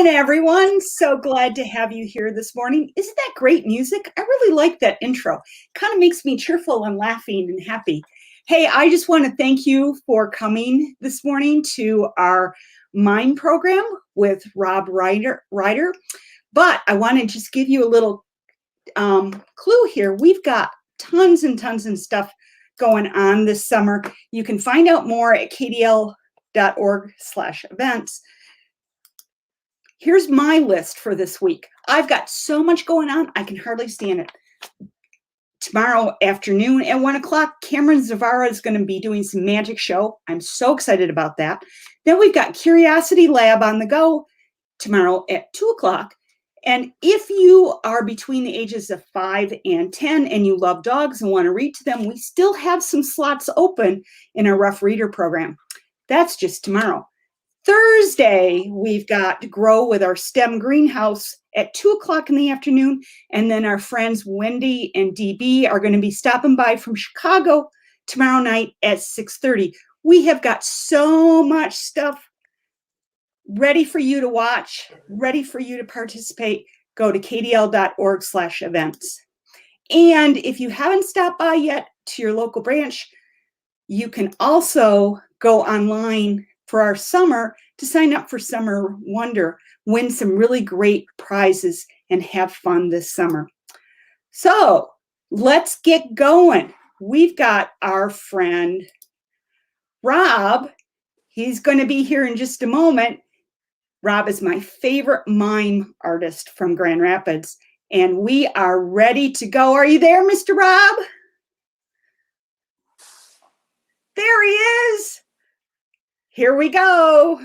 morning, everyone. So glad to have you here this morning. Isn't that great music? I really like that intro. Kind of makes me cheerful and laughing and happy. Hey, I just want to thank you for coming this morning to our Mime program with Rob Reider. But I want to just give you a little clue here. We've got tons and tons of stuff going on this summer. You can find out more at kdl.org/events. Here's my list for this week. I've got so much going on, I can hardly stand it. Tomorrow afternoon at 1 o'clock, Cameron Zavara is going to be doing some magic show. I'm so excited about that. Then we've got Curiosity Lab on the go tomorrow at 2 o'clock. And if you are between the ages of 5 and 10 and you love dogs and want to read to them, we still have some slots open in our Rough Reader program. That's just tomorrow. Thursday, we've got Grow with our STEM greenhouse at 2 o'clock in the afternoon. And then our friends Wendy and DB are going to be stopping by from Chicago tomorrow night at 6:30. We have got so much stuff ready for you to watch, ready for you to participate. Go to kdl.org/events. And if you haven't stopped by yet to your local branch, you can also go online for our summer to sign up for Summer Wonder, win some really great prizes, and have fun this summer. So let's get going. We've got our friend Rob. He's going to be here in just a moment. Rob is my favorite mime artist from Grand Rapids, and we are ready to go. Are you there, Mr. Rob? There he is. Here we go.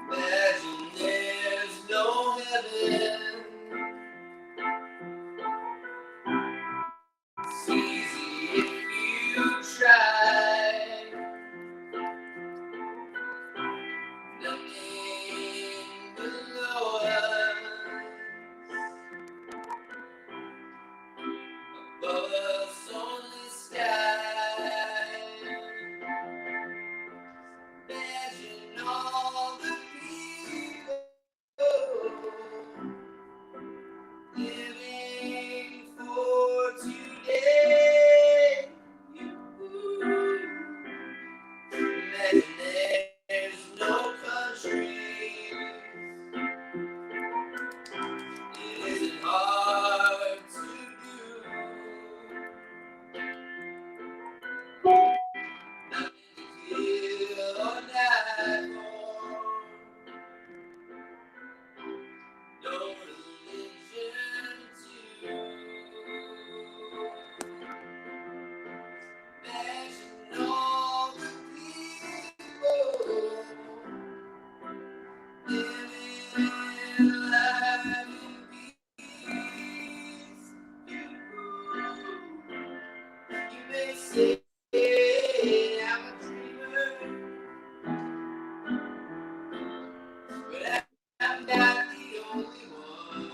Imagine there's no heaven. It's easy if you try. Nothing below us, above us only sky. Imagine all the people living for today. Imagine there's no countries. It isn't hard to do. Nothing to kill or die for. No religion too. Imagine all the people living life in peace. You may say I'm a dreamer, but I'm not the only one.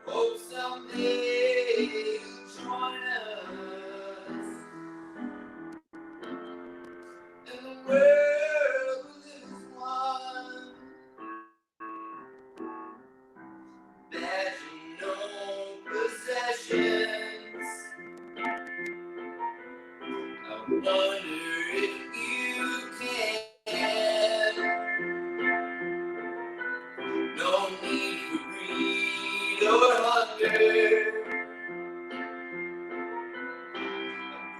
Hope someday you'll join us, and the world is one. Imagine no possessions. I wonder if you can. No need for greed or hunger. A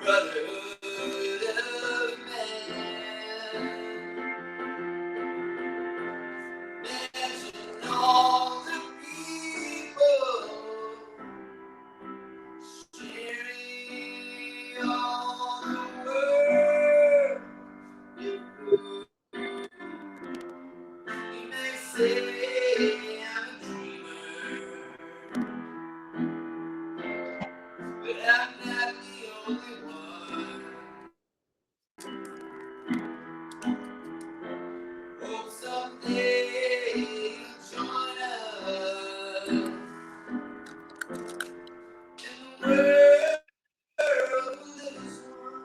brotherhood of man. Imagine all the people sharing all the world. You may say I'm a dreamer, but I'm not the only one. they join us in the world that is one.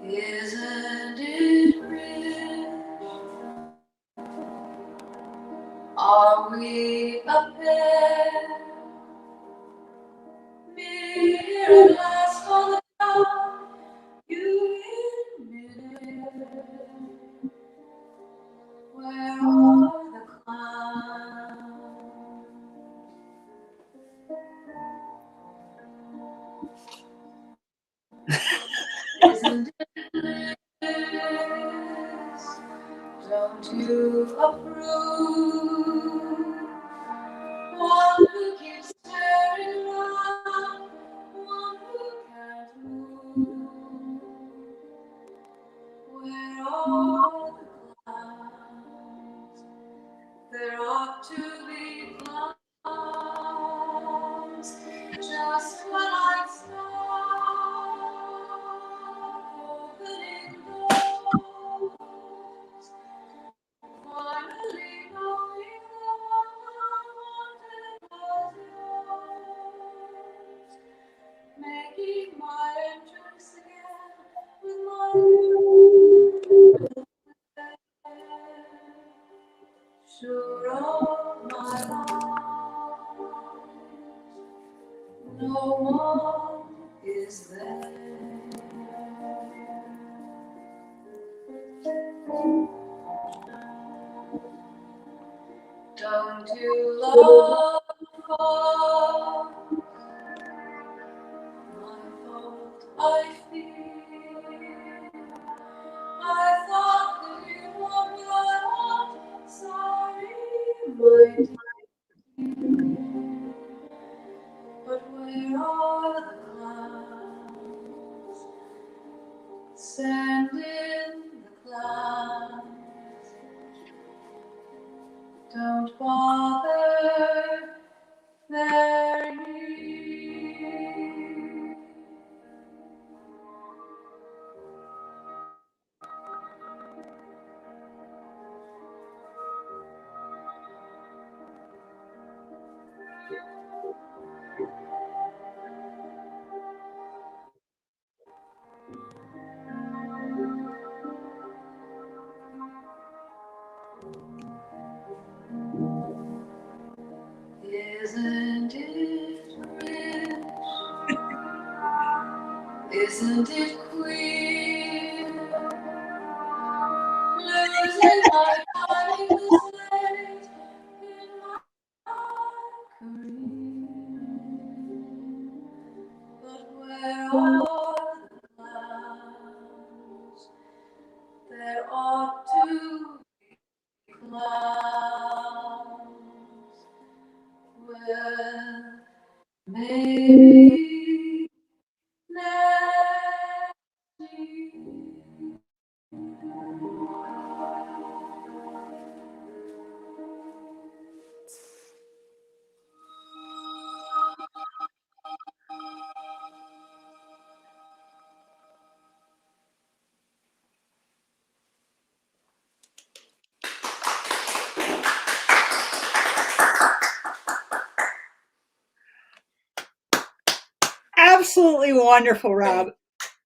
Isn't it rich? Are we a pair? Here at last for the time you admitted. Where are the clowns? Isn't it bliss? Don't you approve? One who keeps staring round, one who can't move. Where are the clouds? There ought to be clouds just when I start opening doors. Finally, my sand in the clouds. Don't bother, they're here. Isn't it rich? Isn't it queer? Losing my timeless days in my career. But where are the clouds? There ought to be clouds. Well, maybe next year. Absolutely wonderful, Rob.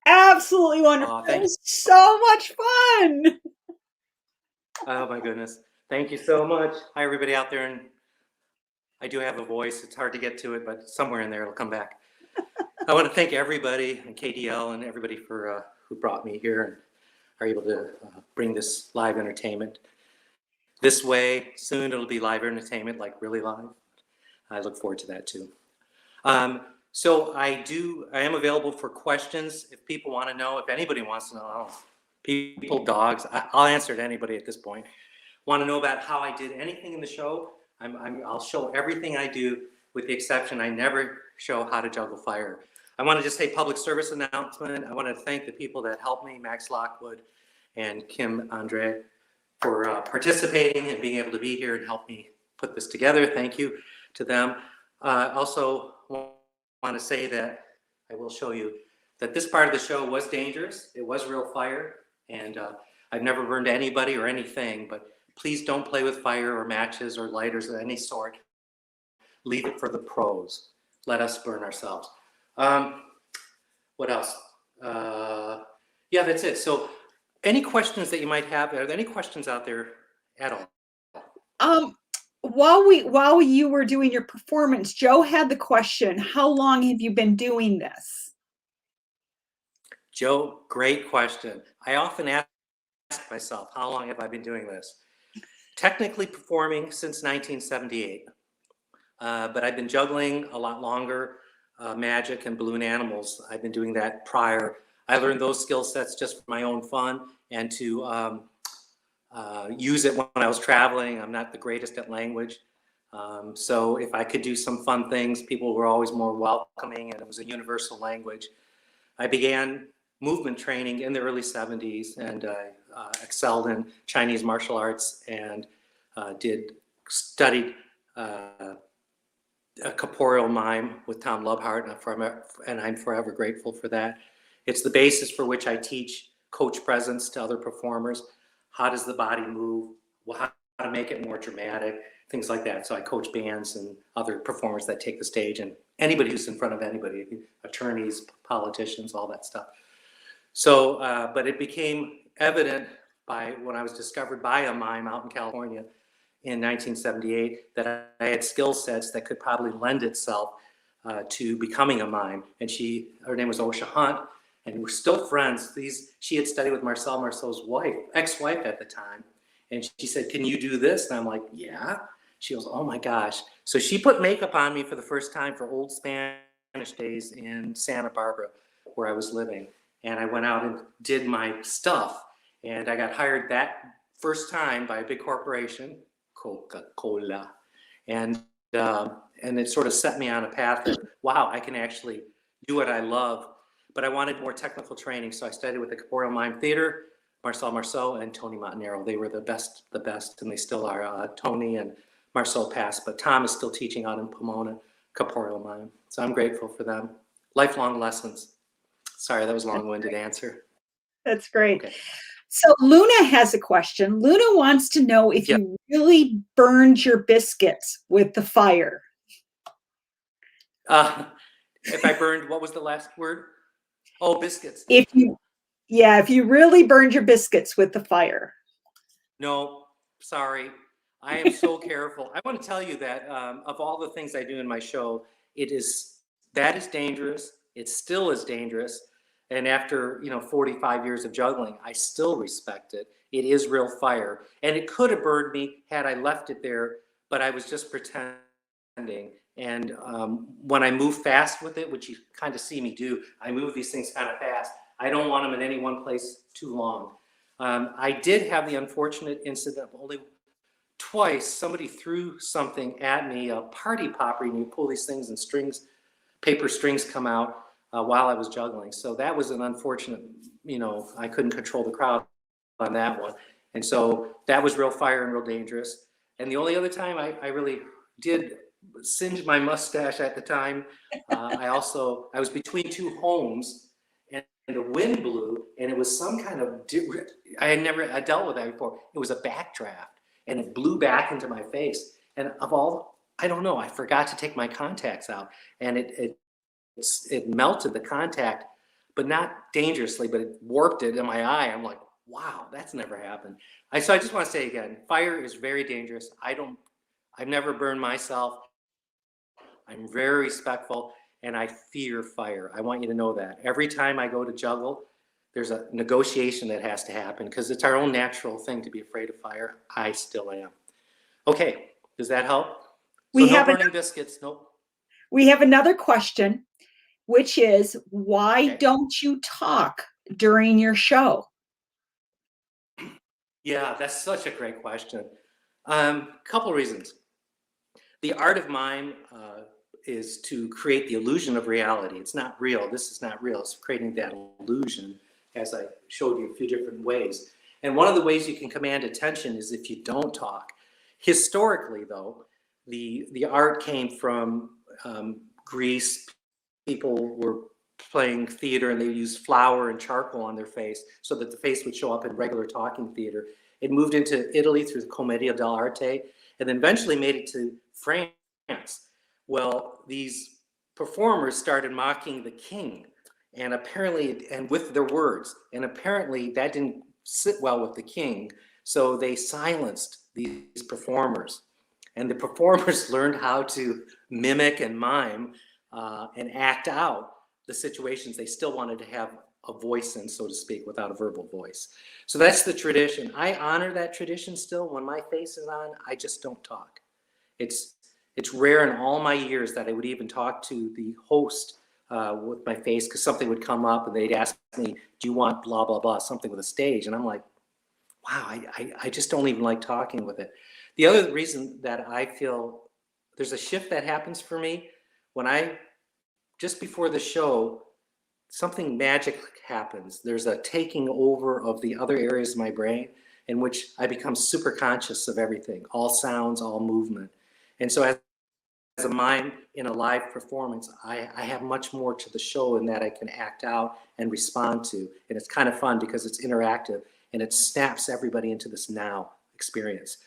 Absolutely wonderful. Aw, It thank was so much fun. Oh my goodness. Thank you so much. Hi, everybody out there. And I do have a voice. It's hard to get to it, but somewhere in there it'll come back. I want to thank everybody and KDL and everybody for who brought me here and are able to bring this live entertainment this way. Soon it'll be live entertainment, like really live. I look forward to that too. So I am available for questions if people want to know, if anybody wants to know, people, dogs, I'll answer to anybody at this point. Want to know about how I did anything in the show? I'll show everything I do, with the exception I never show how to juggle fire. I want to just say public service announcement. I want to thank the people that helped me, Max Lockwood and Kim Andre, for participating and being able to be here and help me put this together. Thank you to them. Also want to say that I will show you that this part of the show was dangerous. It was real fire, and I've never burned anybody or anything, but please don't play with fire or matches or lighters of any sort. Leave it for the pros. Let us burn ourselves. What else? Yeah, that's it. So any questions that you might have? Are there any questions out there at all? While you were doing your performance, Joe had the question, how long have you been doing this? Joe, great question. I often ask myself, how long have I been doing this? Technically performing since 1978, but I've been juggling a lot longer. Magic and balloon animals, I've been doing that prior. I learned those skill sets just for my own fun and to use it when I was traveling. I'm not the greatest at language. So if I could do some fun things, people were always more welcoming, and it was a universal language. I began movement training in the early 70s, and I excelled in Chinese martial arts and studied a corporeal mime with Tom Lubhart, and I'm forever grateful for that. It's the basis for which I teach coach presence to other performers. How does the body move? How to make it more dramatic, things like that. So I coach bands and other performers that take the stage, and anybody who's in front of anybody, attorneys, politicians, all that stuff. So, but it became evident when I was discovered by a mime out in California in 1978 that I had skill sets that could probably lend itself to becoming a mime. And her name was Osha Hunt, and we're still friends. She had studied with Marcel's ex-wife at the time. And she said, "Can you do this?" And I'm like, "Yeah." She goes, "Oh my gosh." So she put makeup on me for the first time for Old Spanish days in Santa Barbara, where I was living. And I went out and did my stuff. And I got hired that first time by a big corporation, Coca-Cola. And it sort of set me on a path of, wow, I can actually do what I love. but I wanted more technical training. So I studied with the Corporeal Mime Theater, Marcel Marceau and Tony Montanaro. They were the best, and they still are. Tony and Marcel passed, but Tom is still teaching out in Pomona, Corporeal Mime. So I'm grateful for them. Lifelong lessons. Sorry, that was a long-winded answer. That's great. Okay. So Luna has a question. Luna wants to know if you really burned your biscuits with the fire. If I burned, what was the last word? Oh, biscuits. If you really burned your biscuits with the fire. No, sorry. I am so careful. I want to tell you that of all the things I do in my show, that is dangerous. It still is dangerous. And after 45 years of juggling, I still respect it. It is real fire. And it could have burned me had I left it there, but I was just pretending. And when I move fast with it, which you kind of see me do, I move these things kind of fast. I don't want them in any one place too long. I did have the unfortunate incident of only twice somebody threw something at me, a party popper, and you pull these things and strings, paper strings come out while I was juggling. So that was an unfortunate, I couldn't control the crowd on that one. And so that was real fire and real dangerous. And the only other time I really did singe my mustache at the time, I was between two homes and the wind blew, and it was some kind of, I dealt with that before. It was a backdraft, and it blew back into my face. And I don't know, I forgot to take my contacts out, and it melted the contact, but not dangerously, but it warped it in my eye. I'm like, wow, that's never happened. So I just want to say again, fire is very dangerous. I've never burned myself. I'm very respectful, and I fear fire. I want you to know that. Every time I go to juggle, there's a negotiation that has to happen because it's our own natural thing to be afraid of fire. I still am. Okay, does that help? So no burning biscuits, nope. We have another question, which is, why don't you talk during your show? Yeah, that's such a great question. Couple reasons. The art of mime is to create the illusion of reality. It's not real. This is not real. It's creating that illusion, as I showed you a few different ways. And one of the ways you can command attention is if you don't talk. Historically, though, the art came from Greece. People were playing theater, and they used flour and charcoal on their face so that the face would show up in regular talking theater. It moved into Italy through the Commedia dell'arte, and then eventually made it to France. Well, these performers started mocking the king, and with their words, and apparently that didn't sit well with the king, so they silenced these performers. And the performers learned how to mimic and mime and act out the situations they still wanted to have a voice in, so to speak, without a verbal voice. So that's the tradition. I honor that tradition still. When my face is on, I just don't talk. It's rare in all my years that I would even talk to the host with my face, because something would come up and they'd ask me, do you want blah, blah, blah, something with a stage? And I'm like, wow, I just don't even like talking with it. The other reason that I feel there's a shift that happens for me when just before the show, something magic happens. There's a taking over of the other areas of my brain in which I become super conscious of everything, all sounds, all movement. And so as a mime in a live performance, I have much more to the show in that I can act out and respond to. And it's kind of fun because it's interactive and it snaps everybody into this now experience.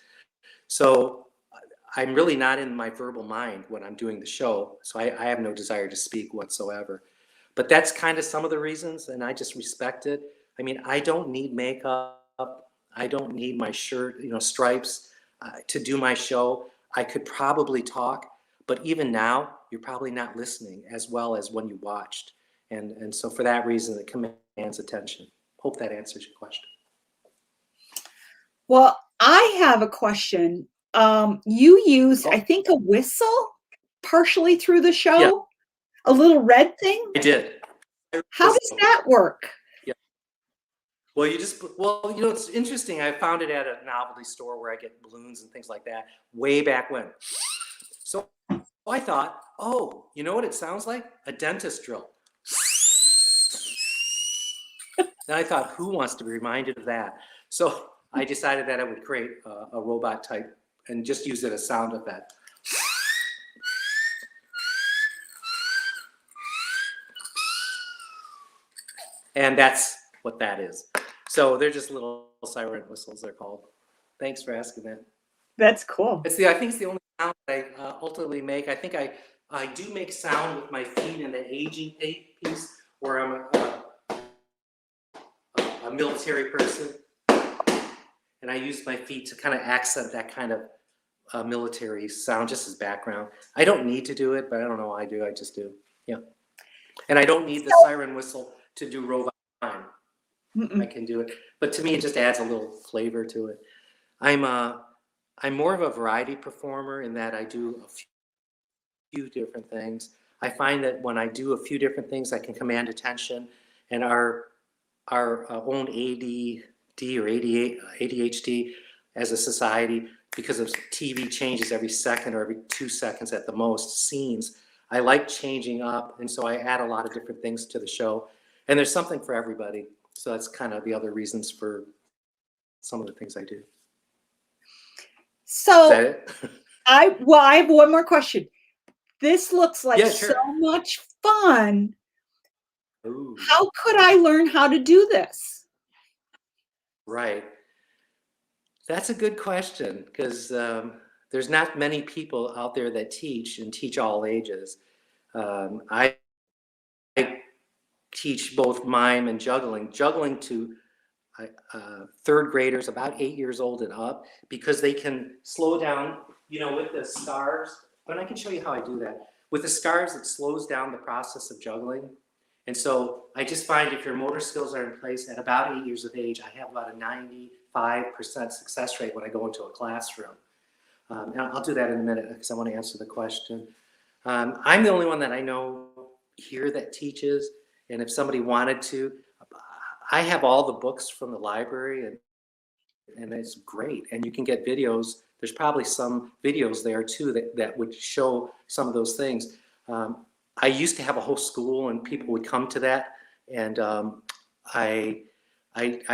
So I'm really not in my verbal mind when I'm doing the show. So I have no desire to speak whatsoever. But that's kind of some of the reasons, and I just respect it. I mean, I don't need makeup. I don't need my shirt, stripes to do my show. I could probably talk, but even now, you're probably not listening as well as when you watched. And so for that reason, it commands attention. Hope that answers your question. Well, I have a question. You used, I think, a whistle partially through the show, Yeah. A little red thing. I did. How does that work? Yeah. Well, it's interesting. I found it at a novelty store where I get balloons and things like that way back when. So I thought, you know what it sounds like? A dentist drill. Then I thought, who wants to be reminded of that? So I decided that I would create a robot type and just use it as sound effect. And that's what that is. So they're just little siren whistles, they're called. Thanks for asking that. That's cool. I think it's the only sound I ultimately make. I think I do make sound with my feet in the aging piece where I'm a military person. And I use my feet to kind of accent that kind of military sound just as background. I don't need to do it, but I don't know why I do. I just do. Yeah. And I don't need the siren whistle to do robot time. I can do it. But to me, it just adds a little flavor to it. I'm more of a variety performer in that I do a few different things. I find that when I do a few different things, I can command attention, and our own ADD or ADHD as a society, because of TV changes every second or every 2 seconds at the most, scenes. I like changing up, and so I add a lot of different things to the show, and there's something for everybody. So that's kind of the other reasons for some of the things I do. Is So that it? I have one more question. This looks like Yeah, sure. so much fun. Ooh. How could I learn how to do this? Right. That's a good question, because there's not many people out there that teach and teach all ages. I teach both mime and juggling to third graders about 8 years old and up, because they can slow down, with the scarves. But I can show you how I do that. With the scarves, it slows down the process of juggling. And so I just find if your motor skills are in place at about 8 years of age, I have about a 95% success rate when I go into a classroom. And I'll do that in a minute because I want to answer the question. I'm the only one that I know here that teaches. And if somebody wanted to, I have all the books from the library, and it's great. And you can get videos. There's probably some videos there too that would show some of those things. I used to have a whole school, and people would come to that. And I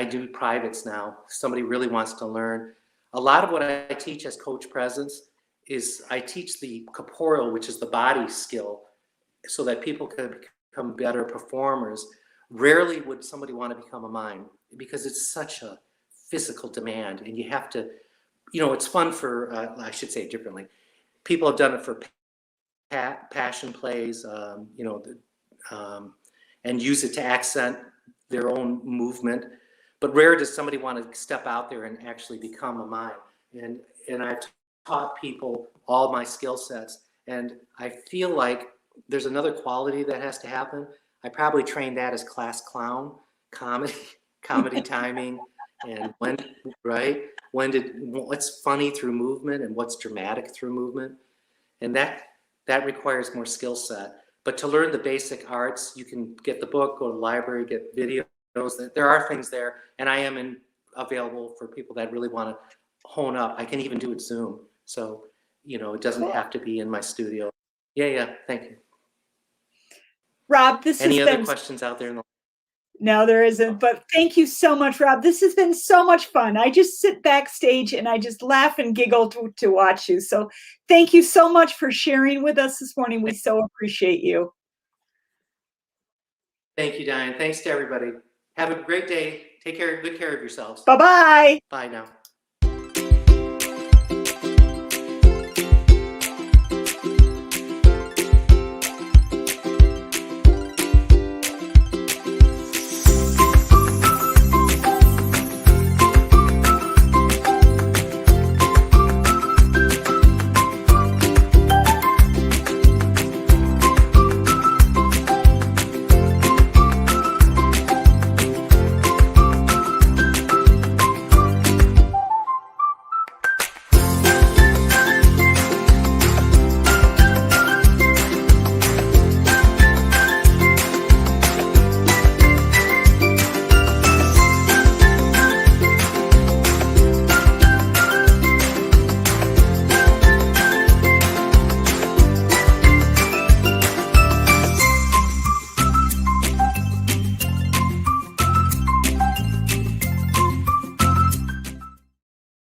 do privates now. If somebody really wants to learn. A lot of what I teach as Coach Presence is I teach the corporeal, which is the body skill, so that people can become better performers. Rarely would somebody want to become a mime because it's such a physical demand, and you have to, it's fun for, I should say it differently. People have done it for passion plays, and use it to accent their own movement. But rare does somebody want to step out there and actually become a mime. And I've taught people all my skill sets, and I feel like there's another quality that has to happen. I probably trained that as class clown, comedy timing, and what's funny through movement and what's dramatic through movement. And that requires more skill set. But to learn the basic arts, you can get the book, go to the library, get videos. There are things there, and I am available for people that really want to hone up. I can even do it Zoom, so it doesn't have to be in my studio. Yeah, thank you. Rob, this Any has other been... questions out there? No, there isn't. But thank you so much, Rob. This has been so much fun. I just sit backstage and I just laugh and giggle to watch you. So thank you so much for sharing with us this morning. We so appreciate you. Thank you, Diane. Thanks to everybody. Have a great day. Take care. Good care of yourselves. Bye-bye. Bye now.